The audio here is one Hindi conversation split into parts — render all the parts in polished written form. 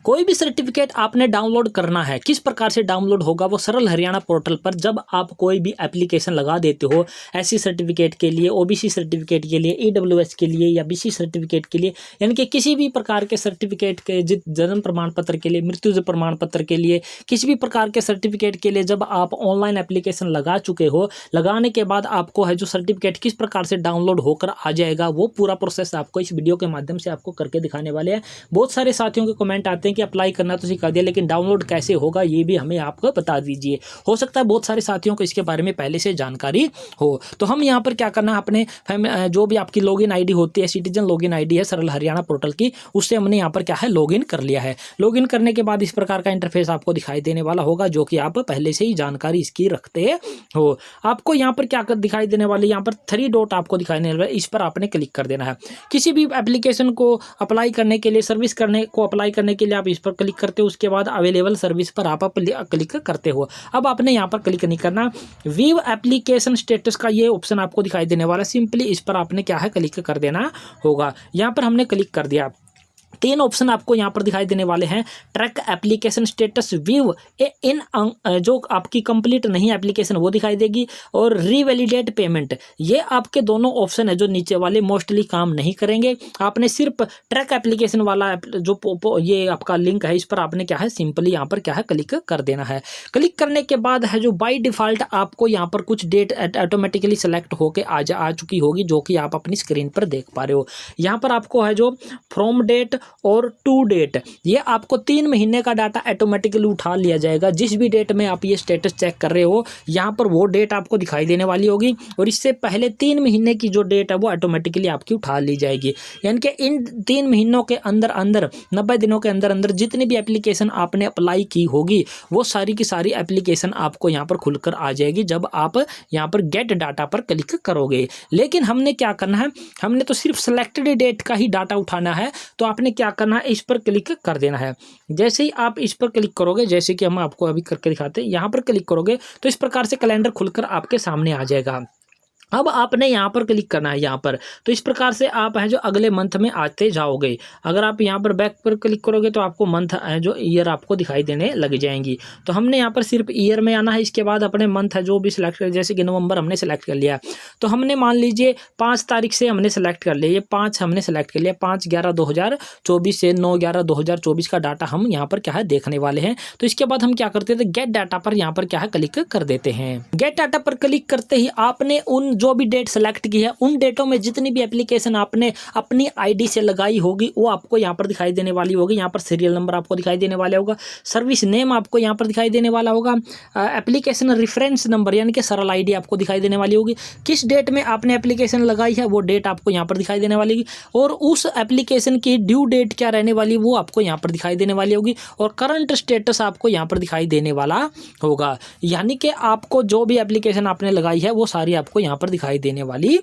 कोई भी सर्टिफिकेट आपने डाउनलोड करना है, किस प्रकार से डाउनलोड होगा वो सरल हरियाणा पोर्टल पर जब आप कोई भी एप्लीकेशन लगा देते हो, एससी सर्टिफिकेट के लिए, ओबीसी सर्टिफिकेट के लिए, ईडब्ल्यूएस के लिए या बीसी सर्टिफिकेट के लिए, यानी कि किसी भी प्रकार के सर्टिफिकेट के जन्म प्रमाण पत्र के लिए, मृत्यु प्रमाण पत्र के लिए, किसी भी प्रकार के सर्टिफिकेट के लिए जब आप ऑनलाइन एप्लीकेशन लगा चुके हो, लगाने के बाद आपको है जो सर्टिफिकेट किस प्रकार से डाउनलोड होकर आ जाएगा वो पूरा प्रोसेस आपको इस वीडियो के माध्यम से आपको करके दिखाने वाले हैं। बहुत सारे साथियों के कमेंट आते हैं कि अप्लाई करना तो सिखा दिया, लेकिन डाउनलोड कैसे होगा ये भी हमें आपको बता दीजिए। हो सकता है बहुत सारे साथियों को इसके बारे में पहले से जानकारी हो। तो हम यहाँ पर क्या करना है, अपने जो भी आपकी लॉगिन आईडी होती है, सिटीजन लॉगिन आईडी है सरल हरियाणा पोर्टल की, उससे हमने यहाँ पर क्या है लॉगिन कर लिया है। लॉगिन करने के बाद इस प्रकार का इंटरफेस आपको दिखाई देने वाला होगा, जो कि आप पहले से ही जानकारी इसकी रखते हो। आपको यहाँ पर क्या दिखाई देने वाली, यहाँ पर 3 डॉट आपको दिखाई देने वाला है, इस पर आपने क्लिक कर देना है। किसी भी एप्लीकेशन को अप्लाई करने के लिए, सर्विस अप्लाई करने के लिए आप इस पर क्लिक करते हो, उसके बाद अवेलेबल सर्विस पर आप क्लिक करते हो। अब आपने यहाँ पर क्लिक नहीं करना, व्यू एप्लीकेशन स्टेटस का ये ऑप्शन आपको दिखाई देने वाला, सिंपली इस पर आपने क्या है क्लिक कर देना होगा। यहाँ पर हमने क्लिक कर दिया। 3 ऑप्शन आपको यहाँ पर दिखाई देने वाले हैं, ट्रैक एप्लीकेशन स्टेटस, व्यू इन जो आपकी कंप्लीट नहीं एप्लीकेशन वो दिखाई देगी, और रीवैलिडेट पेमेंट। ये आपके दोनों ऑप्शन है जो नीचे वाले मोस्टली काम नहीं करेंगे। आपने सिर्फ ट्रैक एप्लीकेशन वाला जो ये आपका लिंक है, इस पर आपने क्या है सिंपली यहाँ पर क्या है क्लिक कर देना है। क्लिक करने के बाद है जो बाई डिफ़ॉल्ट आपको यहाँ पर कुछ डेट ऑटोमेटिकली सेलेक्ट होके आ चुकी होगी, जो कि आप अपनी स्क्रीन पर देख पा रहे हो। यहाँ पर आपको है जो फ्रॉम डेट और टू डेट, ये आपको 3 महीने का डाटा ऑटोमेटिकली उठा लिया जाएगा। जिस भी डेट में आप ये स्टेटस चेक कर रहे हो, यहाँ पर वो डेट आपको दिखाई देने वाली होगी, और इससे पहले 3 महीने की जो डेट है वो ऑटोमेटिकली आपकी उठा ली जाएगी। यानी कि इन 3 महीनों के अंदर 90 दिनों के अंदर जितनी भी एप्लीकेशन आपने अप्लाई की होगी, वो सारी की सारी एप्लीकेशन आपको यहाँ पर खुलकर आ जाएगी जब आप यहाँ पर गेट डाटा पर क्लिक करोगे। लेकिन हमने क्या करना है, हमने तो सिर्फ सेलेक्टेड डेट का ही डाटा उठाना है, तो आपने क्या करना है, इस पर क्लिक कर देना है। जैसे ही आप इस पर क्लिक करोगे, जैसे कि हम आपको अभी करके दिखाते हैं, यहाँ पर क्लिक करोगे तो इस प्रकार से कैलेंडर खुलकर आपके सामने आ जाएगा। अब आपने यहाँ पर क्लिक करना है, यहाँ पर तो इस प्रकार से आप है जो अगले मंथ में आते जाओगे। अगर आप यहाँ पर बैक पर क्लिक करोगे तो आपको मंथ है जो ईयर आपको दिखाई देने लग जाएंगी। तो हमने यहाँ पर सिर्फ ईयर में आना है, इसके बाद अपने मंथ है जो भी सिलेक्ट कर, जैसे कि नवंबर हमने सेलेक्ट कर लिया, तो हमने मान लीजिए 5 तारीख से हमने सेलेक्ट कर लिया, ये 5 हमने सेलेक्ट कर लिया, 5/11/2024 से 9/11/2024 का डाटा हम यहाँ पर क्या है देखने वाले हैं। तो इसके बाद हम क्या करते थे, गेट डाटा पर यहाँ पर क्या है क्लिक कर देते हैं। गेट डाटा पर क्लिक करते ही आपने उन जो भी डेट सेलेक्ट की है, उन डेटों में जितनी भी एप्लीकेशन आपने अपनी आईडी से लगाई होगी वो आपको यहाँ पर दिखाई देने वाली होगी। यहाँ पर सीरियल नंबर आपको दिखाई देने वाला होगा, सर्विस नेम आपको यहाँ पर दिखाई देने वाला होगा, एप्लीकेशन रेफरेंस नंबर यानी कि सरल आईडी आपको दिखाई देने वाली होगी, किस डेट में आपने एप्लीकेशन लगाई है वो डेट आपको यहाँ पर दिखाई देने वाली होगी, और उस एप्लीकेशन की ड्यू डेट क्या रहने वाली वो आपको यहाँ पर दिखाई देने वाली होगी, और करंट स्टेटस आपको यहाँ पर दिखाई देने वाला होगा। यानी कि आपको जो भी एप्लीकेशन आपने लगाई है वो सारी आपको यहाँ पर दिखाई देने वाली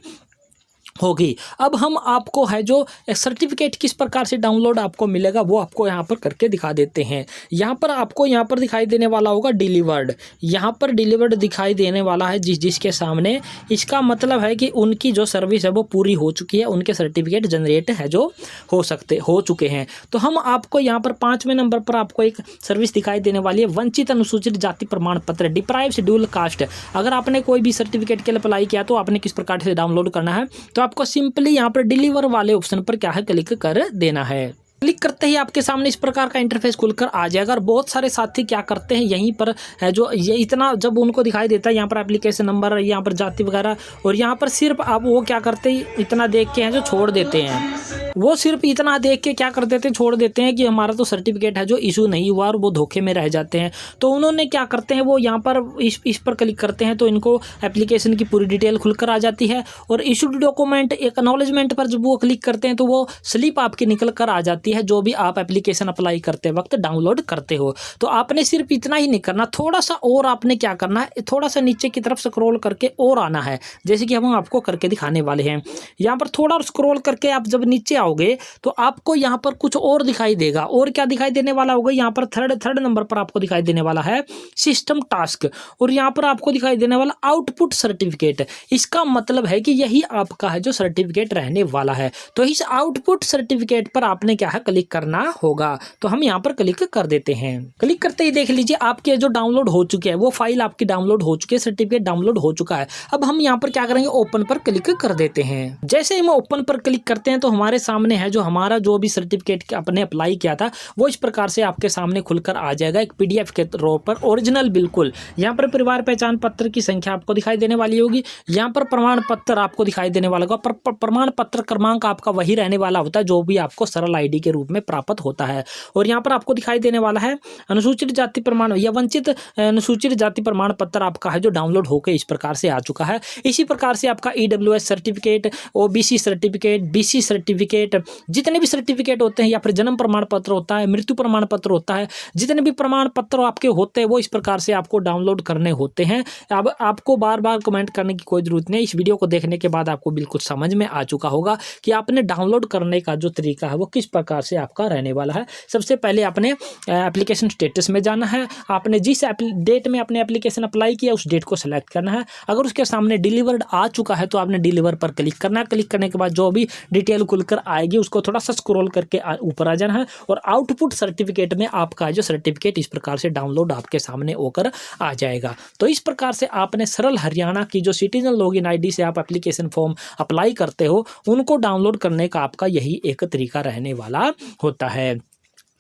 होगी। अब हम आपको है जो सर्टिफिकेट किस प्रकार से डाउनलोड आपको मिलेगा वो आपको यहाँ पर करके दिखा देते हैं। यहाँ पर आपको यहाँ पर दिखाई देने वाला होगा डिलीवर्ड, यहाँ पर डिलीवर्ड दिखाई देने वाला है जिसके सामने। इसका मतलब है कि उनकी जो सर्विस है वो पूरी हो चुकी है, उनके सर्टिफिकेट जनरेट है जो हो चुके हैं। तो हम आपको यहाँ पर 5वें नंबर पर आपको एक सर्विस दिखाई देने वाली है, वंचित अनुसूचित जाति प्रमाण पत्र, डिप्राइव शेड्यूल कास्ट। अगर आपने कोई भी सर्टिफिकेट के लिए अप्लाई किया तो आपने किस प्रकार से डाउनलोड करना है, तो आपको सिंपली यहाँ पर डिलीवर वाले ऑप्शन पर क्या है क्लिक कर देना है। क्लिक करते ही आपके सामने इस प्रकार का इंटरफेस खुलकर आ जाएगा। और बहुत सारे साथी क्या करते हैं, यहीं पर है जो ये इतना जब उनको दिखाई देता है यहाँ पर एप्लीकेशन नंबर, यहाँ पर जाति वगैरह, और यहाँ पर सिर्फ आप वो क्या करते हैं इतना देख के हैं जो छोड़ देते हैं, वो सिर्फ इतना देख के क्या कर देते हैं छोड़ देते हैं कि हमारा तो सर्टिफिकेट है जो इशू नहीं हुआ, और वो धोखे में रह जाते हैं। तो उन्होंने क्या करते हैं, वो यहाँ पर इस पर क्लिक करते हैं तो इनको एप्लीकेशन की पूरी डिटेल खुलकर आ जाती है, और इशूड डॉक्यूमेंट एक्नॉलेजमेंट पर जब वो क्लिक करते हैं तो वो स्लिप आपकी निकल कर आ जाती है जो भी आप एप्लीकेशन अप्लाई करते वक्त डाउनलोड करते हो। तो आपने सिर्फ इतना ही नहीं करना, थोड़ा सा और आपने क्या करना है, थोड़ा सा नीचे की तरफ स्क्रॉल करके और आना है, जैसे कि हम आपको करके दिखाने वाले हैं। यहाँ पर थोड़ा स्क्रॉल करके आप जब नीचे आओगे तो आपको यहाँ पर कुछ और दिखाई देगा, और क्या दिखाई देने वाला होगा, यहाँ पर थर्ड नंबर पर आपको दिखाई देने वाला है सिस्टम टास्क, और यहाँ पर आपको दिखाई देने वाला आउटपुट सर्टिफिकेट। इसका मतलब है कि यही आपका है जो सर्टिफिकेट रहने वाला है। तो इस आउटपुट सर्टिफिकेट पर आपने क्या है क्लिक करना होगा। तो हम यहाँ पर क्लिक कर देते हैं। क्लिक करते ही देख लीजिए आपके जो डाउनलोड हो चुके हैं वो फाइल आपकी डाउनलोड हो चुकी है, सर्टिफिकेट डाउनलोड हो चुका है। अब हम यहाँ पर क्या करेंगे, ओपन पर क्लिक कर देते हैं। जैसे ही हम ओपन पर क्लिक करते हैं तो हमारे सामने है जो हमारा जो भी सर्टिफिकेट आपने अप्लाई किया था वो इस प्रकार से आपके सामने खुलकर आ जाएगा एक PDF के तौर पर, ओरिजिनल बिल्कुल। यहाँ पर परिवार पहचान पत्र की संख्या आपको दिखाई देने वाली होगी, यहाँ पर प्रमाण पत्र आपको दिखाई देने वाला होगा। प्रमाण पत्र क्रमांक आपका वही रहने वाला होता है जो भी आपको सरल ID के रूप में प्राप्त होता है। और यहाँ पर आपको दिखाई देने वाला है अनुसूचित जाति प्रमाण या वंचित अनुसूचित जाति प्रमाण पत्र आपका है जो डाउनलोड होकर इस प्रकार से आ चुका है। इसी प्रकार से आपका EWS certificate, OBC certificate, BC certificate, जितने भी सर्टिफिकेट होते हैं या फिर जन्म प्रमाण पत्र होता है, मृत्यु प्रमाण पत्र होता है, जितने भी प्रमाण पत्र आपके होते हैं वो इस प्रकार से आपको डाउनलोड करने होते हैं। अब आपको बार बार कमेंट करने की कोई जरूरत नहीं। इस वीडियो को देखने के बाद आपको बिल्कुल समझ में आ चुका होगा कि आपने डाउनलोड करने का जो तरीका है वो किस प्रकार से आपका रहने वाला है। सबसे पहले आपने एप्लीकेशन स्टेटस में जाना है। आपने जिस डेट में अपने एप्लीकेशन अप्लाई किया उस डेट को सेलेक्ट करना है। अगर उसके सामने डिलीवर्ड आ चुका है तो आपने डिलीवर पर क्लिक करना है। क्लिक करने के बाद जो भी डिटेल खुलकर आएगी उसको थोड़ा सा स्क्रॉल करके ऊपर आ जाना है और आउटपुट सर्टिफिकेट में आपका जो सर्टिफिकेट इस प्रकार से डाउनलोड आपके सामने होकर आ जाएगा। तो इस प्रकार से आपने सरल हरियाणा की जो सिटीजन लॉगिन ID से आप एप्लीकेशन फॉर्म अप्लाई करते हो उनको डाउनलोड करने का आपका यही एक तरीका रहने वाला होता है।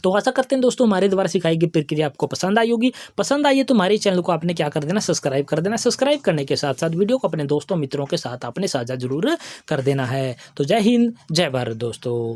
तो आशा करते हैं दोस्तों हमारे द्वारा सिखाई गई प्रक्रिया आपको पसंद आई होगी। पसंद आई है तो हमारे चैनल को आपने क्या कर देना, सब्सक्राइब कर देना। सब्सक्राइब करने के साथ साथ वीडियो को अपने दोस्तों मित्रों के साथ आपने साझा जरूर कर देना है। तो जय हिंद, जय भारत दोस्तों।